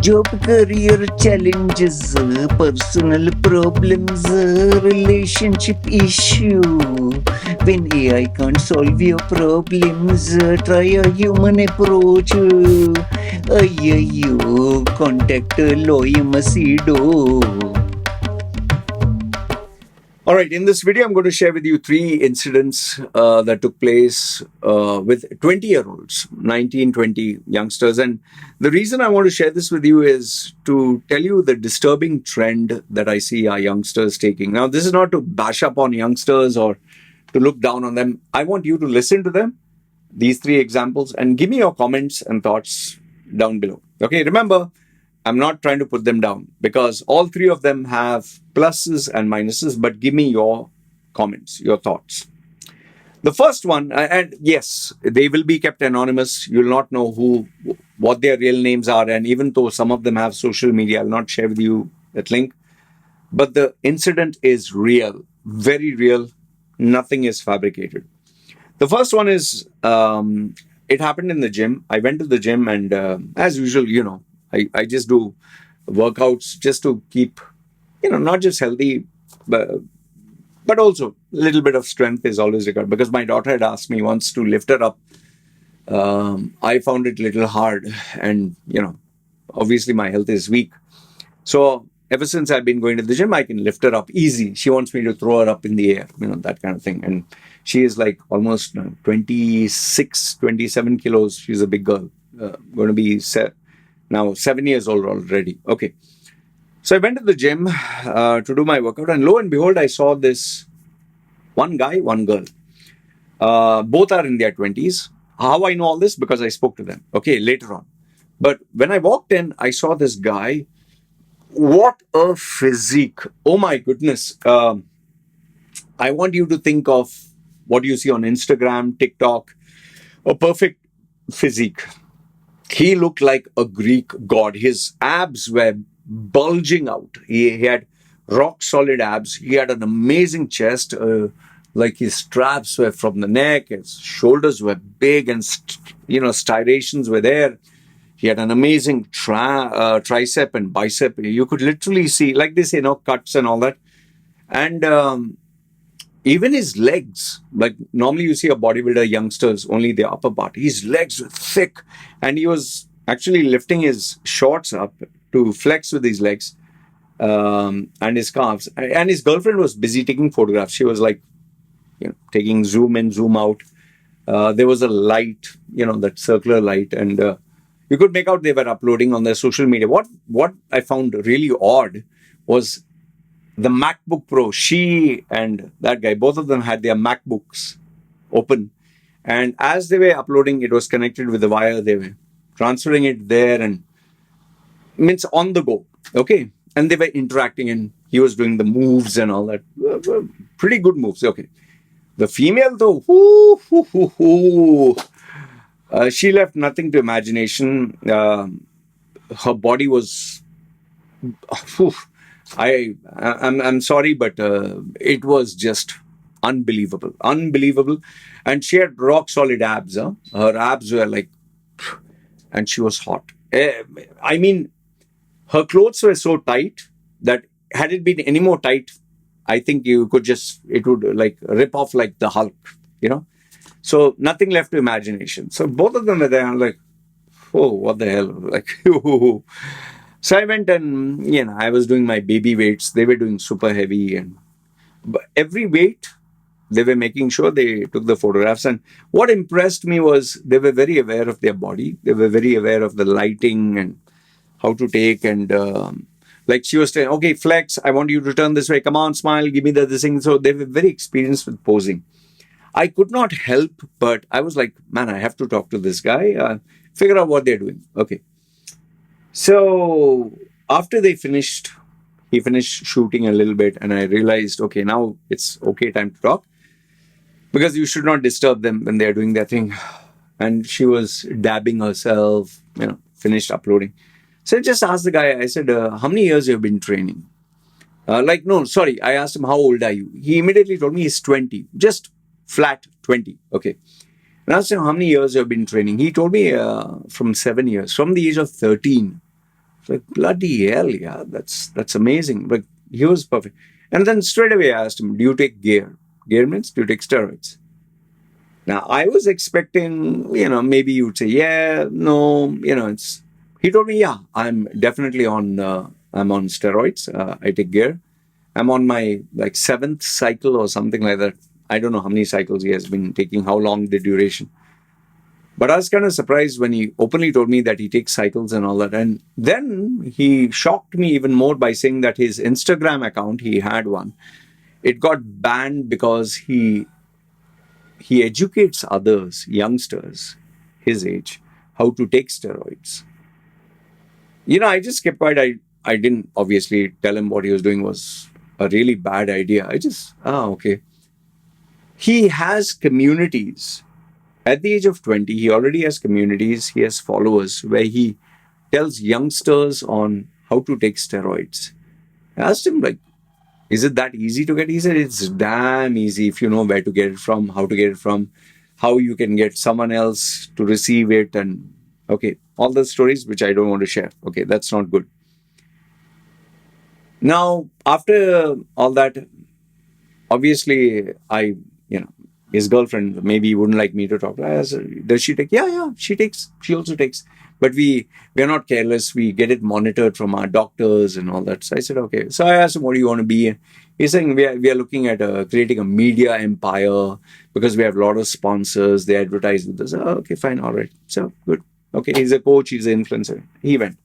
Job, career challenges, personal problems, relationship issue. When AI can't solve your problems, try a human approach. Ayyo, contact Loy Machedo. All right, in this video, I'm going to share with you 3 incidents that took place with 20-year-olds, 19, 20 youngsters. And the reason I want to share this with you is to tell you the disturbing trend that I see our youngsters taking. Now, this is not to bash up on youngsters or to look down on them. I want you to listen to them, these 3 examples, and give me your comments and thoughts down below. Okay, remember, I'm not trying to put them down because all 3 of them have pluses and minuses, but give me your comments, your thoughts. The first one, and yes, they will be kept anonymous. You'll not know what their real names are. And even though some of them have social media, I'll not share with you that link. But the incident is real, very real. Nothing is fabricated. The first one is, it happened in the gym. I went to the gym and as usual, I just do workouts just to keep, not just healthy, but also a little bit of strength is always required. Because my daughter had asked me once to lift her up. I found it a little hard. And, obviously my health is weak. So ever since I've been going to the gym, I can lift her up easy. She wants me to throw her up in the air, that kind of thing. And she is like almost 26, 27 kilos. She's a big girl, going to be now 7 years old already. Okay. So I went to the gym to do my workout, and lo and behold, I saw this one guy, one girl. Both are in their 20s. How I know all this? Because I spoke to them. Okay, later on. But when I walked in, I saw this guy. What a physique. Oh my goodness. I want you to think of what you see on Instagram, TikTok, a perfect physique. He looked like a Greek god. His abs were bulging out. He had rock solid abs. He had an amazing chest. Like his straps were from the neck. His shoulders were big and, striations were there. He had an amazing tricep and bicep. You could literally see, like this, cuts and all that. And even his legs, like normally you see a bodybuilder, youngsters, only the upper part. His legs were thick. And he was actually lifting his shorts up to flex with his legs and his calves. And his girlfriend was busy taking photographs. She was like, taking zoom in, zoom out. There was a light, that circular light. And you could make out they were uploading on their social media. What I found really odd was the MacBook Pro. She and that guy, both of them had their MacBooks open. And as they were uploading, it was connected with the wire. They were transferring it there and means on the go. Okay. And they were interacting and he was doing the moves and all that. Pretty good moves. Okay. The female though, she left nothing to imagination. Her body was, I'm sorry, but it was just unbelievable. And she had rock solid abs. Her abs were like, and she was hot. I mean, her clothes were so tight that had it been any more tight, I think it would like rip off like the Hulk, So nothing left to imagination. So both of them were there. I'm like, oh, what the hell? Like, so I went and, I was doing my baby weights. They were doing super heavy. And every weight, they were making sure they took the photographs. And what impressed me was they were very aware of their body. They were very aware of the lighting and how to take. And like she was saying, okay, flex. I want you to turn this way. Come on, smile. Give me this thing. So they were very experienced with posing. I could not help, but I was like, man, I have to talk to this guy, figure out what they're doing. Okay. So after he finished shooting a little bit and I realized, okay, now it's okay time to talk because you should not disturb them when they're doing their thing. And she was dabbing herself, finished uploading. So I just asked the guy, I said, how many years you have been training? I asked him, how old are you? He immediately told me he's 20, just flat 20. Okay. And I asked him, how many years you have been training? He told me from 7 years, from the age of 13. Like, bloody hell, yeah, that's amazing. Like, he was perfect. And then straight away I asked him, do you take gear? Gear means, do you take steroids? Now, I was expecting, maybe you would say, yeah, no, it's. He told me, yeah, I'm on steroids. I take gear. I'm on my like seventh cycle or something like that. I don't know how many cycles he has been taking, how long the duration. But I was kind of surprised when he openly told me that he takes cycles and all that. And then he shocked me even more by saying that his Instagram account, he had one, it got banned because he educates others, youngsters, his age, how to take steroids. I just kept quiet. I didn't obviously tell him what he was doing was a really bad idea. Okay. He has communities. At the age of 20, he already has communities, he has followers where he tells youngsters on how to take steroids. I asked him, like, is it that easy to get? He said, it's damn easy if you know where to get it from, how to get it from, how you can get someone else to receive it. And okay, all the stories which I don't want to share. Okay, that's not good. Now, after all that, obviously, his girlfriend maybe wouldn't like me to talk. I asked her, does she take? Yeah, she takes. She also takes. But we're not careless. We get it monitored from our doctors and all that. So I said, okay. So I asked him, what do you want to be? He's saying we are looking at creating a media empire because we have a lot of sponsors. They advertise with us. Oh, okay, fine, all right. So good. Okay, he's a coach. He's an influencer. He went.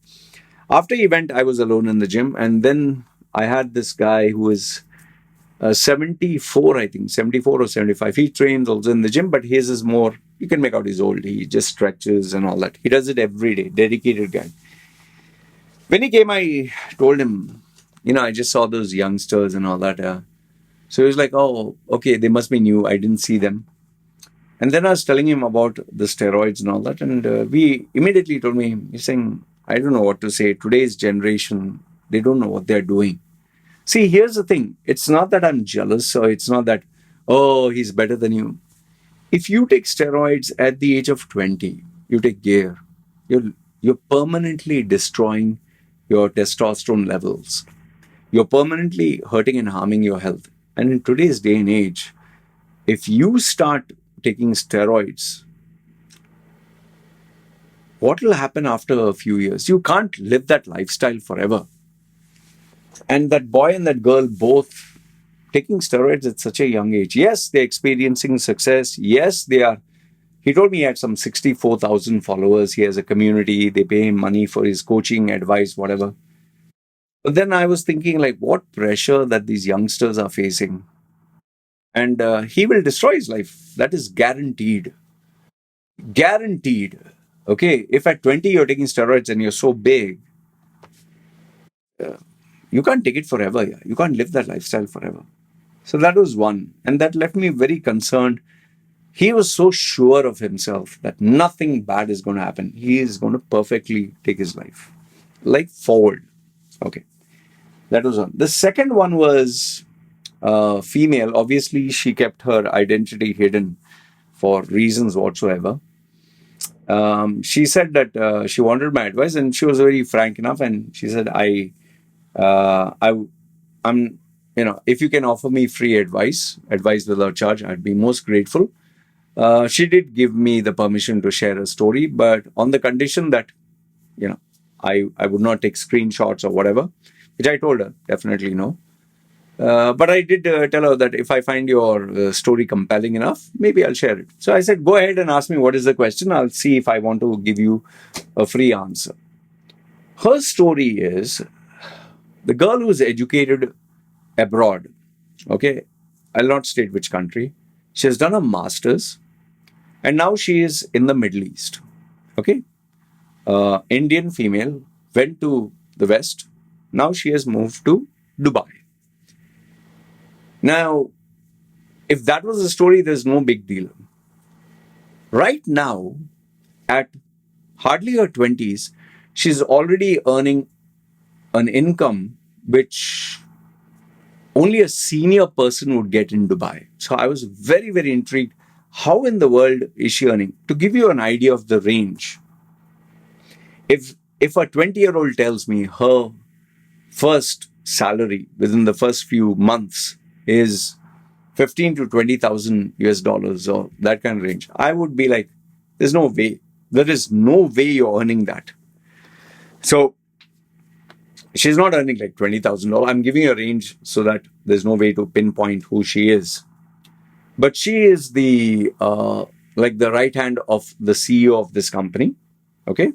After he went, I was alone in the gym, and then I had this guy who is 74, I think, 74 or 75. He trains also in the gym, but his is more, you can make out he's old. He just stretches and all that. He does it every day, dedicated guy. When he came, I told him, I just saw those youngsters and all that. So he was like, oh, okay, they must be new. I didn't see them. And then I was telling him about the steroids and all that. And we immediately told me, he's saying, I don't know what to say. Today's generation, they don't know what they're doing. See, here's the thing. It's not that I'm jealous, or it's not that, oh, he's better than you. If you take steroids at the age of 20, you take gear, you're permanently destroying your testosterone levels. You're permanently hurting and harming your health. And in today's day and age, if you start taking steroids, what will happen after a few years? You can't live that lifestyle forever. And that boy and that girl both taking steroids at such a young age. Yes, they're experiencing success. Yes, they are. He told me he had some 64,000 followers. He has a community. They pay him money for his coaching, advice, whatever. But then I was thinking, like, what pressure that these youngsters are facing. And he will destroy his life. That is guaranteed. Guaranteed. Okay, if at 20 you're taking steroids and you're so big, you can't take it forever. Yeah? You can't live that lifestyle forever. So that was one. And that left me very concerned. He was so sure of himself that nothing bad is going to happen. He is going to perfectly take his life. Like forward. Okay. That was one. The second one was female. Obviously, she kept her identity hidden for reasons whatsoever. She said that she wanted my advice, and she was very frank enough. And she said, I'm, if you can offer me free advice without charge, I'd be most grateful. She did give me the permission to share a story, but on the condition that, I would not take screenshots or whatever, which I told her, definitely no. But I did tell her that if I find your story compelling enough, maybe I'll share it. So I said, go ahead and ask me what is the question. I'll see if I want to give you a free answer. Her story is the girl who's educated abroad. Okay. I'll not state which country. She has done a master's and now she is in the Middle East. Okay. Indian female went to the West. Now she has moved to Dubai. Now, if that was the story, there's no big deal. Right now, at hardly her 20s, she's already earning an income which only a senior person would get in Dubai. So I was very, very intrigued. How in the world is she earning? To give you an idea of the range, if If a 20-year-old tells me her first salary within the first few months is 15 to 20,000 US dollars or that kind of range, I would be like, there's no way. There is no way you're earning that. So she's not earning like $20,000. I'm giving a range so that there's no way to pinpoint who she is. But she is the like the right hand of the CEO of this company. Okay.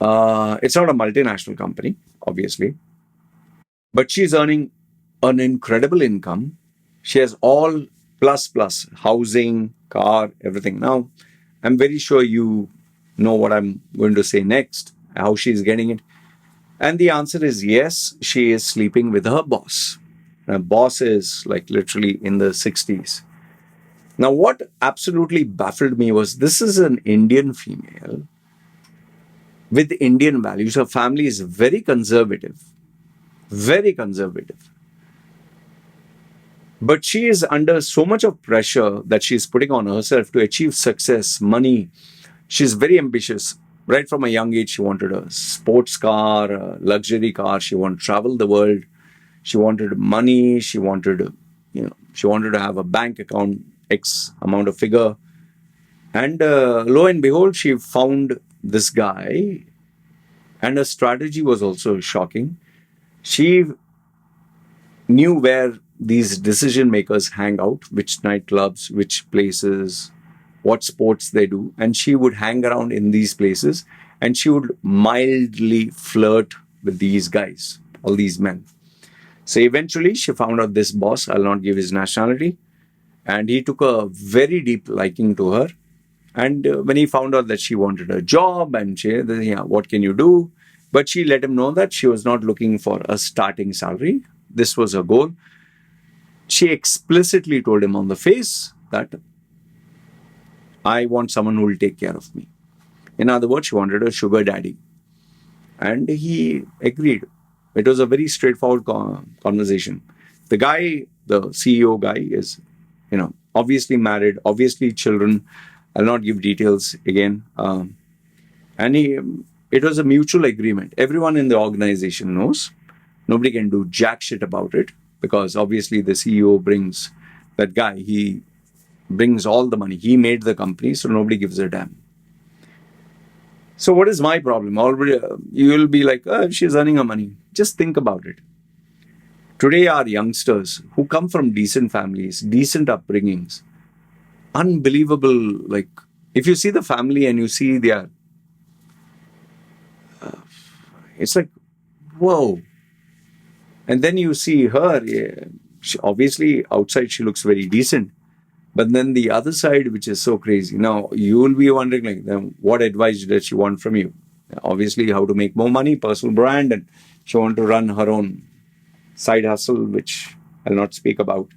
It's not a multinational company, obviously, but she's earning an incredible income. She has all plus housing, car, everything. Now, I'm very sure you know what I'm going to say next, how she's getting it. And the answer is yes, she is sleeping with her boss. Her boss is like literally in the 60s. Now, what absolutely baffled me was this is an Indian female with Indian values. Her family is very conservative, very conservative. But she is under so much of pressure that she's putting on herself to achieve success, money. She's very ambitious. Right from a young age, she wanted a sports car, a luxury car. She wanted to travel the world. She wanted money. She wanted, she wanted to have a bank account, X amount of figure. And lo and behold, she found this guy. And her strategy was also shocking. She knew where these decision makers hang out, which nightclubs, which places, what sports they do. And she would hang around in these places and she would mildly flirt with these guys, all these men. So eventually she found out this boss, I'll not give his nationality, and he took a very deep liking to her. And when he found out that she wanted a job and what can you do? But she let him know that she was not looking for a starting salary. This was her goal. She explicitly told him on the face that I want someone who will take care of me. In other words, she wanted a sugar daddy. And he agreed. It was a very straightforward conversation. The guy, the CEO guy, is, obviously married, obviously children. I'll not give details again. And it was a mutual agreement. Everyone in the organization knows. Nobody can do jack shit about it because obviously the CEO brings that guy. He brings all the money. He made the company, so nobody gives a damn. So what is my problem? Already, you will be like, she's earning her money. Just think about it. Today, our youngsters who come from decent families, decent upbringings, unbelievable. Like, if you see the family and you see their, it's like, whoa. And then you see her. Obviously, outside she looks very decent. But then the other side, which is so crazy. Now, you will be wondering, like, then what advice did she want from you? Obviously, how to make more money, personal brand, and she wanted to run her own side hustle, which I'll not speak about.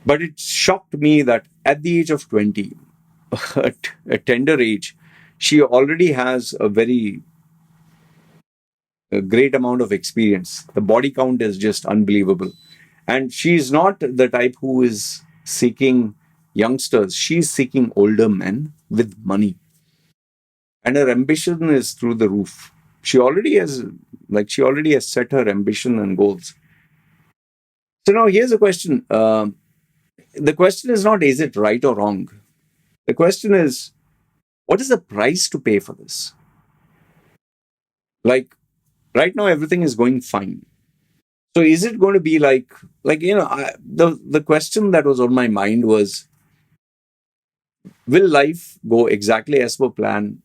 But it shocked me that at the age of 20, at a tender age, she already has a great amount of experience. The body count is just unbelievable. And she's not the type who is seeking youngsters. She's seeking older men with money. And her ambition is through the roof. She already has set her ambition and goals. So now here's a question. The question is not, is it right or wrong? The question is, what is the price to pay for this? Like, right now, everything is going fine. So is it going to be the question that was on my mind was, will life go exactly as per plan?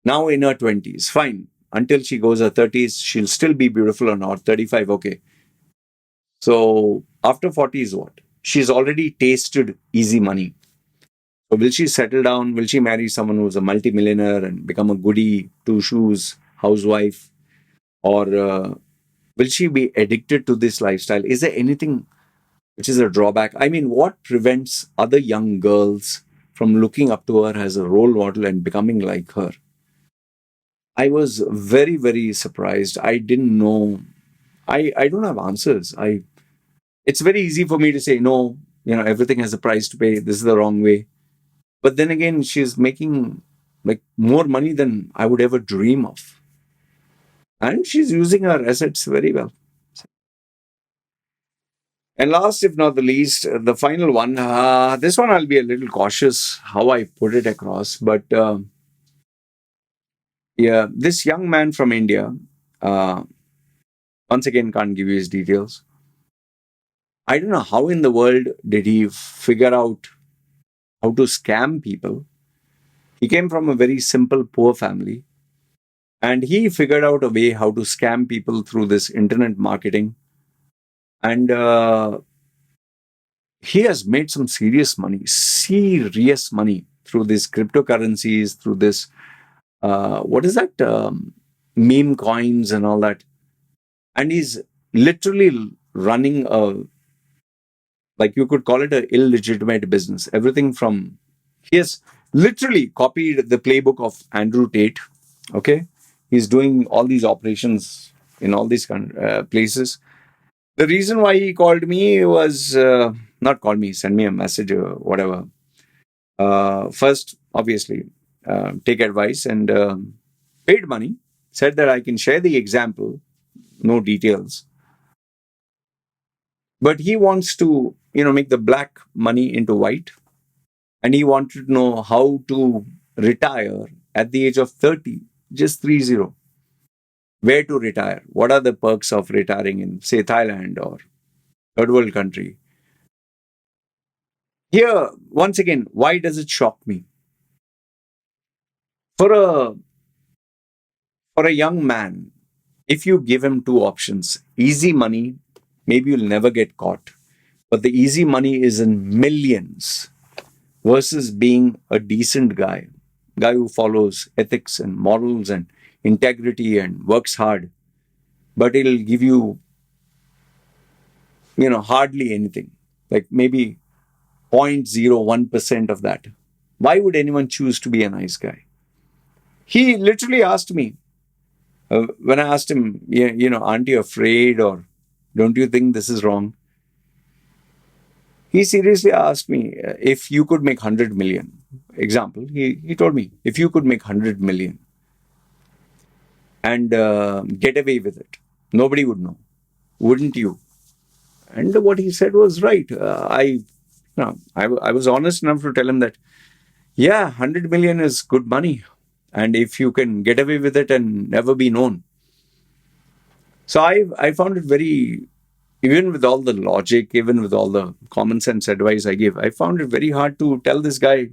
Now in her 20s, fine. Until she goes her 30s, she'll still be beautiful or not. 35, okay. So after 40s, what? She's already tasted easy money. So will she settle down? Will she marry someone who's a multimillionaire and become a goody, two shoes housewife? Or will she be addicted to this lifestyle? Is there anything which is a drawback? I mean, what prevents other young girls from looking up to her as a role model and becoming like her? I was very, very surprised. I didn't know. I don't have answers. It's very easy for me to say, no, everything has a price to pay. This is the wrong way. But then again, she's making like more money than I would ever dream of. And she's using her assets very well. And last, if not the least, the final one. This one I'll be a little cautious how I put it across, but yeah, this young man from India, uh, once again, can't give you his details. I don't know how in the world did he figure out how to scam people. He came from a very simple, poor family, and he figured out a way how to scam people through this internet marketing. And he has made some serious money through these cryptocurrencies, through this, what is that, meme coins and all that. And he's literally running a, like you could call it a illegitimate business. Everything from, he has literally copied the playbook of Andrew Tate. Okay. He's doing all these operations in all these places. The reason why he called me was, not called me, send me a message or whatever. First, obviously, take advice and paid money. Said that I can share the example, no details. But he wants to, make the black money into white. And he wanted to know how to retire at the age of 30, just 30. Where to retire? What are the perks of retiring in, say, Thailand or third world country? Here, once again, why does it shock me? For a for a young man, if you give him two options, easy money, maybe you'll never get caught. But the easy money is in millions versus being a decent guy who follows ethics and morals and integrity and works hard. But it'll give you, hardly anything, like maybe 0.01% of that. Why would anyone choose to be a nice guy? He literally asked me, when I asked him, aren't you afraid or don't you think this is wrong? He seriously asked me, if you could make 100 million. Example, he told me, if you could make 100 million and get away with it, nobody would know. Wouldn't you? And what he said was right. I was honest enough to tell him that, yeah, 100 million is good money. And if you can get away with it and never be known. So I found it very, even with all the logic, even with all the common sense advice I give, I found it very hard to tell this guy,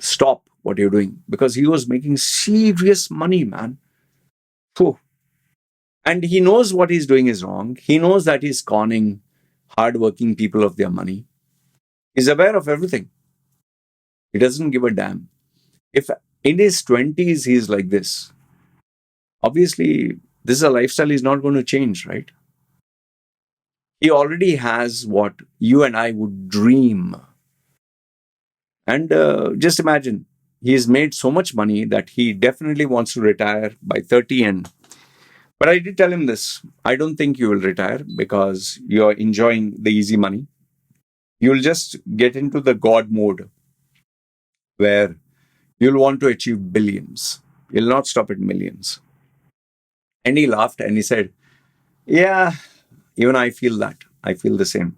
stop what you're doing, because he was making serious money, man. Whew. And he knows what he's doing is wrong. He knows that he's conning hardworking people of their money. He's aware of everything. He doesn't give a damn. If in his 20s he's like this, obviously this is a lifestyle he's not going to change, right? He already has what you and I would dream. And just imagine, he's made so much money that he definitely wants to retire by 30. But I did tell him this, I don't think you will retire because you're enjoying the easy money. You'll just get into the God mode where you'll want to achieve billions. You'll not stop at millions. And he laughed and he said, yeah, even I feel that. I feel the same.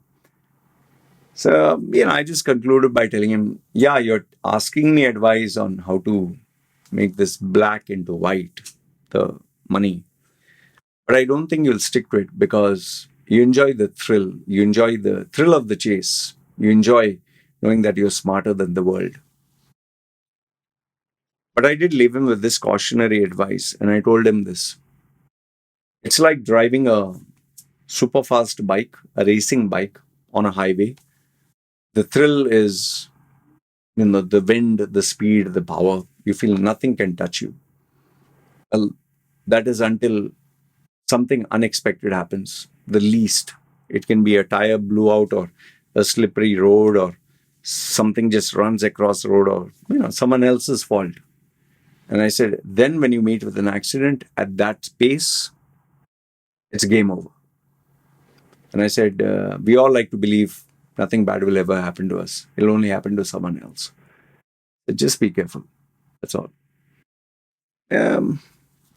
So, I just concluded by telling him, yeah, you're asking me advice on how to make this black into white, the money. But I don't think you'll stick to it because you enjoy the thrill. You enjoy the thrill of the chase. You enjoy knowing that you're smarter than the world. But I did leave him with this cautionary advice, and I told him this. It's like driving a super fast bike, a racing bike on a highway. The thrill is, the wind, the speed, the power. You feel nothing can touch you. Well, that is until something unexpected happens. The least. It can be a tire blew out or a slippery road or something just runs across the road or, someone else's fault. And I said, then when you meet with an accident at that pace, it's game over. And I said, we all like to believe nothing bad will ever happen to us. It'll only happen to someone else. So just be careful. That's all. Um,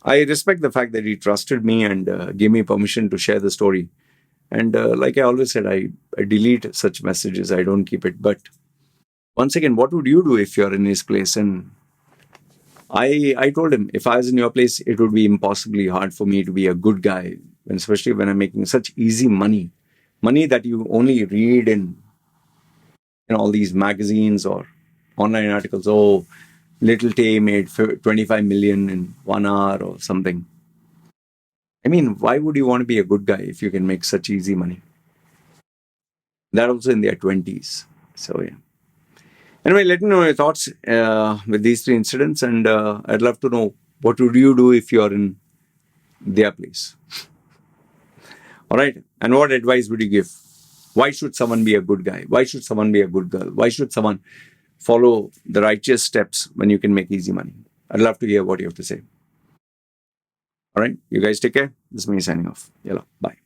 I respect the fact that he trusted me and gave me permission to share the story. And like I always said, I delete such messages. I don't keep it. But once again, what would you do if you're in his place? And I told him, if I was in your place, it would be impossibly hard for me to be a good guy, and especially when I'm making such easy money that you only read in all these magazines or online articles. Oh, Little Tay made 25 million in 1 hour or something. I mean, why would you want to be a good guy if you can make such easy money? That also in their 20s. So, yeah. Anyway, let me know your thoughts with these three incidents, and I'd love to know what would you do if you're in their place. All right. And what advice would you give? Why should someone be a good guy? Why should someone be a good girl? Why should someone follow the righteous steps when you can make easy money? I'd love to hear what you have to say. All right. You guys take care. This is me signing off. Yalla. Bye.